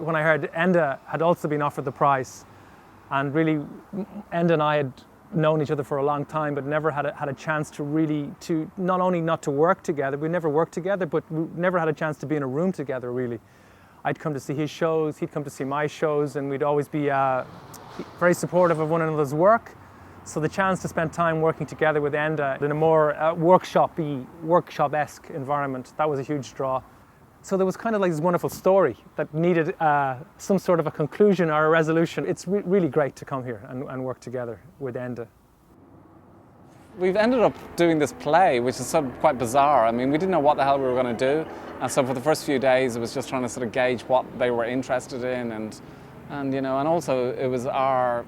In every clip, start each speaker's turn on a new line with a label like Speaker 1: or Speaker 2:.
Speaker 1: when I heard Enda had also been offered the prize, and really Enda and I had known each other for a long time, but never had a chance to not only not to work together, we never worked together, but we never had a chance to be in a room together really. I'd come to see his shows, he'd come to see my shows, and we'd always be very supportive of one another's work. So the chance to spend time working together with Enda in a more workshop-esque environment, that was a huge draw. So there was kind of like this wonderful story that needed some sort of a conclusion or a resolution. It's really great to come here and work together with Enda.
Speaker 2: We've ended up doing this play, which is sort of quite bizarre. I mean, we didn't know what the hell we were going to do. And so for the first few days, it was just trying to sort of gauge what they were interested in. And you know, and also it was our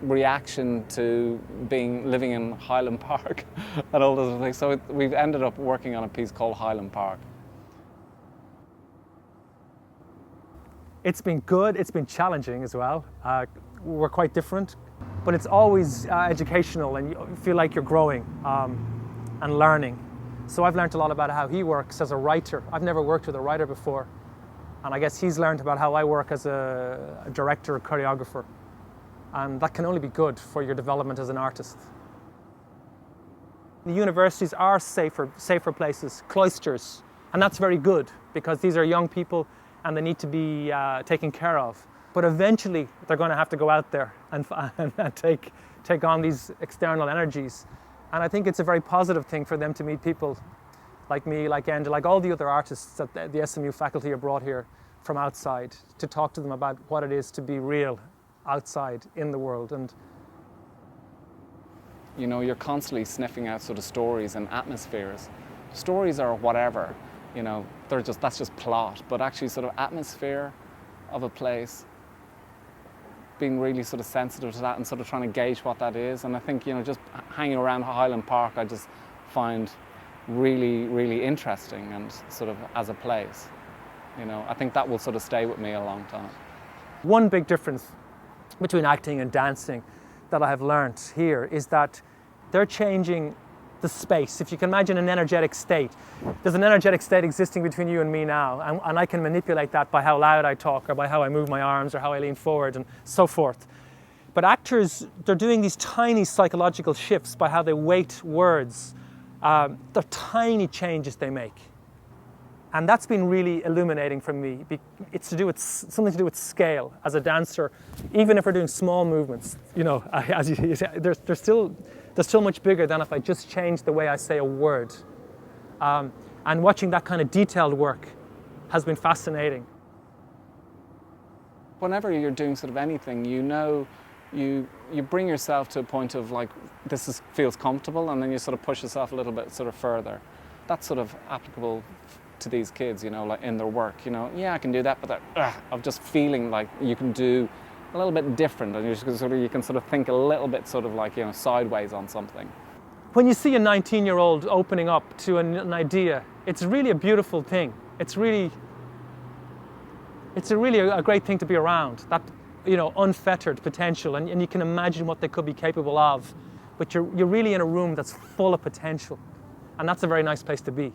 Speaker 2: reaction to living in Highland Park and all those things. So we've ended up working on a piece called Highland Park.
Speaker 1: It's been good, it's been challenging as well. We're quite different, but it's always educational, and you feel like you're growing and learning. So I've learned a lot about how he works as a writer. I've never worked with a writer before, and I guess he's learned about how I work as a director or choreographer. And that can only be good for your development as an artist. The universities are safer places, cloisters, and that's very good because these are young people and they need to be taken care of. But eventually they're going to have to go out there and take on these external energies. And I think it's a very positive thing for them to meet people like me, like Enda, like all the other artists that the SMU faculty are brought here from outside, to talk to them about what it is to be real outside in the world. And
Speaker 2: you know, you're constantly sniffing out sort of stories and atmospheres. Stories are whatever. You know, that's just plot, but actually sort of atmosphere of a place, being really sort of sensitive to that and sort of trying to gauge what that is. And I think, you know, just hanging around Highland Park, I just find really, really interesting and sort of as a place. You know, I think that will sort of stay with me a long time.
Speaker 1: One big difference between acting and dancing that I have learnt here is that they're changing the space. If you can imagine an energetic state, there's an energetic state existing between you and me now, and I can manipulate that by how loud I talk or by how I move my arms or how I lean forward and so forth. But actors, they're doing these tiny psychological shifts by how they weight words. They're tiny changes they make. And that's been really illuminating for me. It's something to do with scale. As a dancer, even if we're doing small movements, you know, as you say, they're still much bigger than if I just change the way I say a word. And watching that kind of detailed work has been fascinating.
Speaker 2: Whenever you're doing sort of anything, you know, you bring yourself to a point of like, feels comfortable, and then you sort of push yourself a little bit sort of further. That's sort of applicable to these kids, you know, like in their work, you know, yeah, I can do that, but of just feeling like you can do a little bit different, and you can sort of think a little bit sort of like, you know, sideways on something.
Speaker 1: When you see a 19-year-old opening up to an idea, it's really a beautiful thing. It's really a great thing to be around, that, you know, unfettered potential, and you can imagine what they could be capable of, but you're really in a room that's full of potential, and that's a very nice place to be.